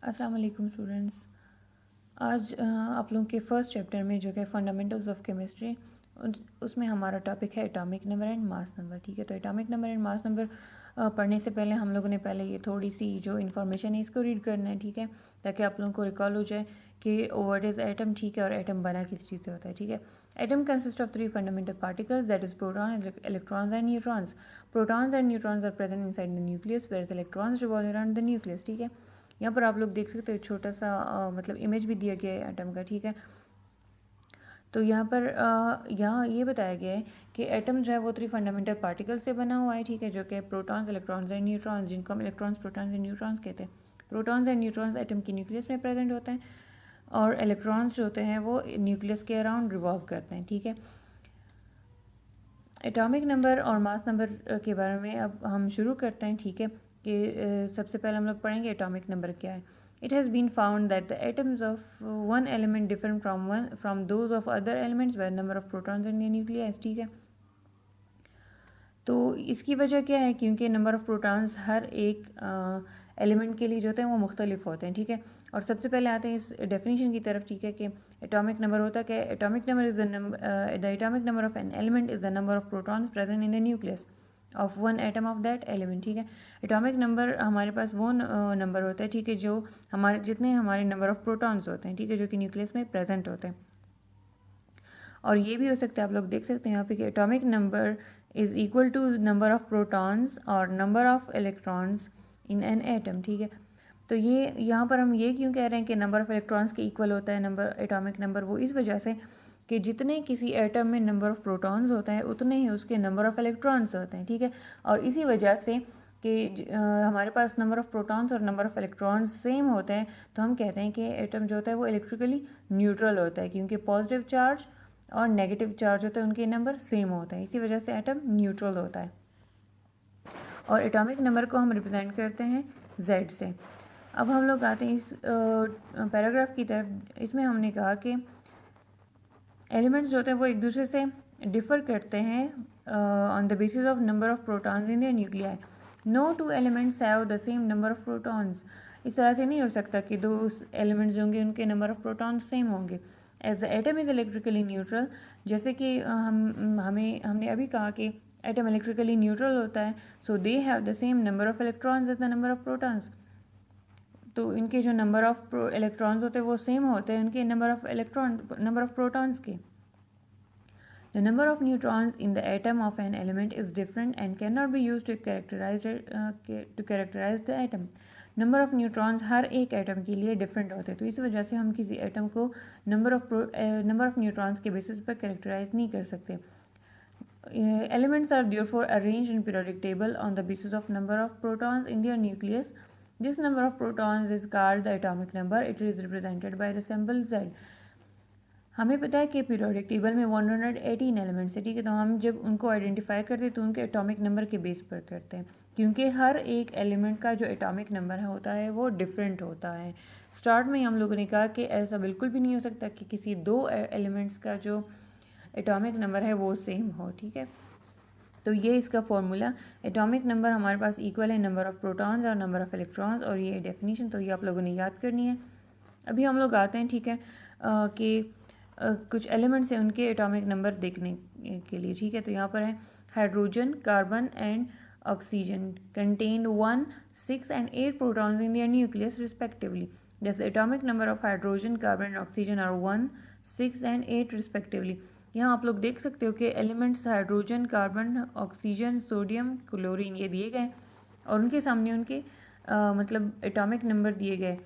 अस्सलाम वालेकुम स्टूडेंट्स। आज आप लोगों के फर्स्ट चैप्टर में जो है फंडामेंटल्स ऑफ केमिस्ट्री, उसमें हमारा टॉपिक है atomic number and mass number. ठीक है, तो atomic number and mass number पढ़ने से पहले हम लोगों ने पहले ये थोड़ी सी जो इन्फॉर्मेशन है इसको रीड करना है। ठीक है, ताकि आप लोगों को रिकॉल हो जाए कि व्हाट इज़ एटम। ठीक है, और एटम बना किस चीज़ से होता है। ठीक है, atom consist of 3 fundamental particles, that is proton, electrons and neutrons. Protons and neutrons are present inside the nucleus, where electrons revolve around the nucleus. ठीक है, यहाँ पर आप लोग देख सकते हो छोटा सा मतलब इमेज भी दिया गया है एटम का। ठीक है, तो यहाँ पर यहाँ ये बताया गया है कि एटम जो है वो 3 फंडामेंटल पार्टिकल से बना हुआ है। ठीक है, जो कि प्रोटॉन्स, इलेक्ट्रॉन्स एंड न्यूट्रॉन्स, जिनको हम इलेक्ट्रॉन्स, प्रोटॉन्स एंड न्यूट्रॉन्स कहते हैं। प्रोटॉन्स एंड न्यूट्रॉन्स एटम की न्यूक्लियस में प्रेजेंट होते हैं और इलेक्ट्रॉन्स जो होते हैं वो न्यूक्लियस के अराउंड रिवॉल्व करते हैं। ठीक है, एटॉमिक नंबर और मास नंबर के बारे में अब हम शुरू करते हैं। ठीक है, कि सबसे पहले हम लोग पढ़ेंगे एटॉमिक नंबर क्या है। It has been found that the atoms of one element differ from those of other elements by number of protons in the nucleus। ठीक है, तो इसकी वजह क्या है? क्योंकि नंबर ऑफ़ प्रोटॉन्स हर एक एलिमेंट के लिए जो होते हैं वो मुख्तलिफ होते हैं। ठीक है, और सबसे पहले आते हैं इस डेफिनेशन की तरफ। ठीक है, कि एटॉमिक नंबर होता क्या है? Atomic number is the atomic number of an element is the number of protons present in the nucleus of one atom of that element. ठीक है, एटॉमिक नंबर हमारे पास वो नंबर होता है, ठीक है, जो जितने हमारे नंबर ऑफ प्रोटॉन्स होते हैं, ठीक है, जो कि न्यूक्लियस में प्रेजेंट होते हैं। और ये भी हो सकता है, आप लोग देख सकते हैं यहाँ पे कि atomic number is equal to number of protons और number of electrons in an atom. ठीक है, तो ये यहाँ पर हम ये क्यों कह रहे हैं कि नंबर ऑफ इलेक्ट्रॉन्स के इक्वल होता है नंबर एटॉमिक नंबर? वो इस वजह से कि जितने किसी एटम में नंबर ऑफ प्रोटॉन्स होते हैं उतने ही उसके नंबर ऑफ इलेक्ट्रॉन्स होते हैं। ठीक है, और इसी वजह से कि हमारे पास नंबर ऑफ प्रोटॉन्स और नंबर ऑफ इलेक्ट्रॉन्स सेम होते हैं, तो हम कहते हैं कि एटम जो होता है वो इलेक्ट्रिकली न्यूट्रल होता है, क्योंकि पॉजिटिव चार्ज और नेगेटिव चार्ज होता है उनके नंबर सेम होते हैं, इसी वजह से एटम न्यूट्रल होता है। और एटॉमिक नंबर को हम रिप्रेजेंट करते हैं Z से। अब हम लोग आते हैं इस पैराग्राफ की तरफ। इसमें हमने कहा कि एलिमेंट्स जो होते हैं वो एक दूसरे से डिफर करते हैं on the basis of number of protons in their nuclei. No two elements have the same number of protons. इस तरह से नहीं हो सकता कि दो एलिमेंट्स होंगे उनके नंबर ऑफ प्रोटॉन्स सेम होंगे। As the atom is electrically neutral, जैसे कि हमने अभी कहा कि एटम इलेक्ट्रिकली न्यूट्रल होता है, so they have the same number of electrons as the number of protons. तो इनके जो नंबर ऑफ इलेक्ट्रॉन्स होते हैं वो सेम होते हैं उनके नंबर ऑफ प्रोटॉन्स के। The number of neutrons in the atom of an element is different and cannot be used to characterize the atom. Number of neutrons हर एक एटम के लिए डिफरेंट होते हैं, तो इस वजह से हम किसी एटम को नंबर ऑफ न्यूट्रॉन्स के बेसिस पर कैरेक्टराइज नहीं कर सकते। Elements are therefore arranged in periodic table on the basis of number of protons in their nucleus. This number of protons is called the atomic number. It is represented by the symbol Z. हमें पता है कि periodic table में 118 elements है। ठीक है, तो हम जब उनको आइडेंटिफाई करते हैं तो उनके एटॉमिक नंबर के बेस पर करते हैं, क्योंकि हर एक एलिमेंट का जो एटॉमिक नंबर होता है वो डिफरेंट होता है। स्टार्ट में हम लोगों ने कहा कि ऐसा बिल्कुल भी नहीं हो सकता कि किसी दो एलिमेंट्स का जो एटॉमिक नंबर है वो सेम हो। ठीक है, तो ये इसका फॉर्मूला, एटॉमिक नंबर हमारे पास इक्वल है नंबर ऑफ़ प्रोटॉन्स और नंबर ऑफ़ इलेक्ट्रॉन्स, और ये डेफिनेशन तो ये आप लोगों ने याद करनी है। अभी हम लोग आते हैं, ठीक है, कि कुछ एलिमेंट्स हैं उनके एटॉमिक नंबर देखने के लिए। ठीक है, तो यहाँ पर है hydrogen, carbon and oxygen contain 1, 6 and 8 protons in their nucleus respectively. जैसे atomic number of hydrogen, carbon and oxygen are 1, 6 and 8 respectively. यहाँ आप लोग देख सकते हो कि elements hydrogen, carbon, oxygen, sodium, chlorine ये दिए गए और उनके सामने उनके मतलब एटॉमिक नंबर दिए गए।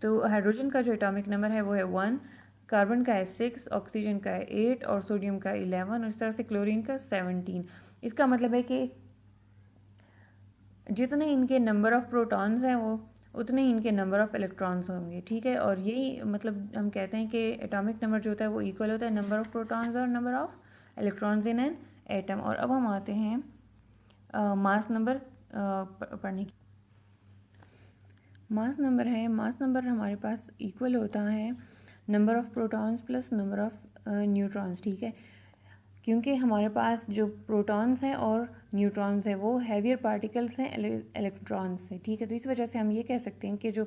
तो हाइड्रोजन का जो एटॉमिक नंबर है वो है 1, कार्बन का है 6, ऑक्सीजन का है 8 और सोडियम का 11 और इस तरह से क्लोरीन का 17। इसका मतलब है कि जितने इनके नंबर ऑफ़ प्रोटॉन्स हैं वो उतने ही इनके नंबर ऑफ़ इलेक्ट्रॉन्स होंगे। ठीक है, और यही मतलब हम कहते हैं कि एटॉमिक नंबर जो होता है वो इक्वल होता है नंबर ऑफ़ प्रोटॉन्स और number of electrons in an atom. और अब हम आते हैं मास नंबर पढ़ने की। मास नंबर हमारे पास इक्वल होता है number of protons plus number of neutrons. ठीक है, क्योंकि हमारे पास जो प्रोटॉन्स हैं और न्यूट्रॉन्स हैं वो हैवियर पार्टिकल्स हैं इलेक्ट्रॉन्स से। ठीक है, तो इस वजह से हम ये कह सकते हैं कि जो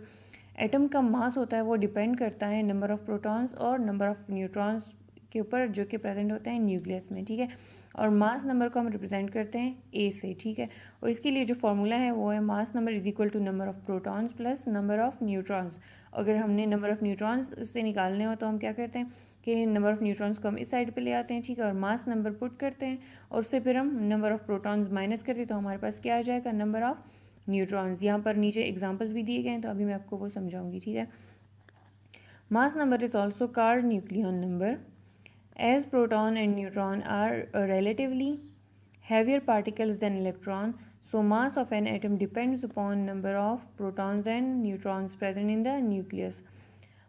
एटम का मास होता है वो डिपेंड करता है नंबर ऑफ़ प्रोटॉन्स और नंबर ऑफ़ न्यूट्रॉन्स के ऊपर जो कि प्रेजेंट होते हैं न्यूक्लियस में, ठीक है। और मास नंबर को हम रिप्रेजेंट करते हैं ए से, ठीक है। और इसके लिए जो फॉर्मूला है वो है mass number is equal to number of protons plus number of neutrons. अगर हमने नंबर ऑफ़ न्यूट्रॉन्स से निकालने हो तो हम क्या करते हैं कि नंबर ऑफ़ न्यूट्रॉन्स को हम इस साइड पे ले आते हैं, ठीक है, और मास नंबर पुट करते हैं और उससे फिर हम नंबर ऑफ़ प्रोटॉन्स माइनस करते हैं तो हमारे पास क्या आ जाएगा, नंबर ऑफ़ न्यूट्रॉन्स। यहाँ पर नीचे एग्जाम्पल्स भी दिए गए हैं तो अभी मैं आपको वो समझाऊंगी, ठीक है। Mass number is also called nucleon number as proton and neutron are relatively heavier particles than electron, so mass of an atom depends upon number of protons and neutrons present in the nucleus.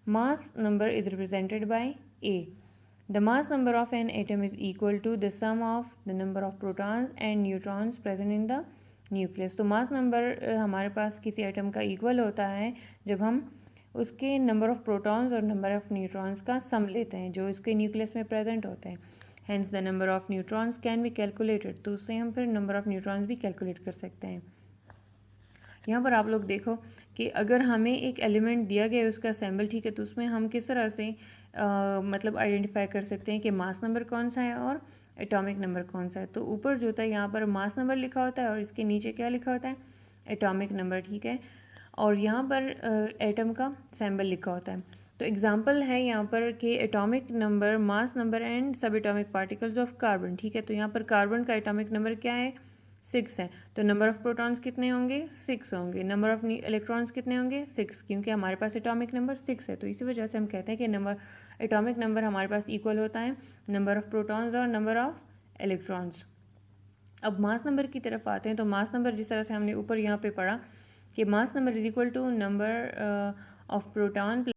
Mass number is represented by A. The mass number of an atom is equal to the sum of the number of protons and neutrons present in the nucleus. तो mass number हमारे पास किसी atom का equal होता है जब हम उसके number of protons और नंबर ऑफ़ न्यूट्रॉन्स का सम लेते हैं जो इसके न्यूक्लियस में प्रेजेंट होते हैं। Hence the number of neutrons can be calculated, तो उससे हम फिर नंबर ऑफ़ न्यूट्रॉन्स भी कैलकुलेट कर सकते हैं। यहाँ पर आप लोग देखो कि अगर हमें एक एलिमेंट दिया गया है उसका सैम्बल, ठीक है, तो उसमें हम किस तरह से मतलब आइडेंटिफाई कर सकते हैं कि मास नंबर कौन सा है और एटॉमिक नंबर कौन सा है। तो ऊपर जो होता है यहाँ पर मास नंबर लिखा होता है और इसके नीचे क्या लिखा होता है, एटॉमिक नंबर, ठीक है। और यहाँ पर एटम का सैम्बल लिखा होता है। तो एग्जांपल है यहाँ पर कि atomic number, mass number and सब एटॉमिक पार्टिकल्स ऑफ कार्बन, ठीक है। तो यहाँ पर कार्बन का एटॉमिक नंबर क्या है, 6 है। तो नंबर ऑफ़ प्रोटॉन्स कितने होंगे, 6 होंगे। नंबर ऑफ़ इलेक्ट्रॉन्स कितने होंगे, 6, क्योंकि हमारे पास एटॉमिक नंबर 6 है। तो इसी वजह से हम कहते हैं कि एटॉमिक नंबर हमारे पास इक्वल होता है नंबर ऑफ़ प्रोटॉन्स और नंबर ऑफ़ इलेक्ट्रॉन्स। अब मास नंबर की तरफ आते हैं। तो मास नंबर जिस तरह से हमने ऊपर यहाँ पे पढ़ा कि mass number is equal to number of proton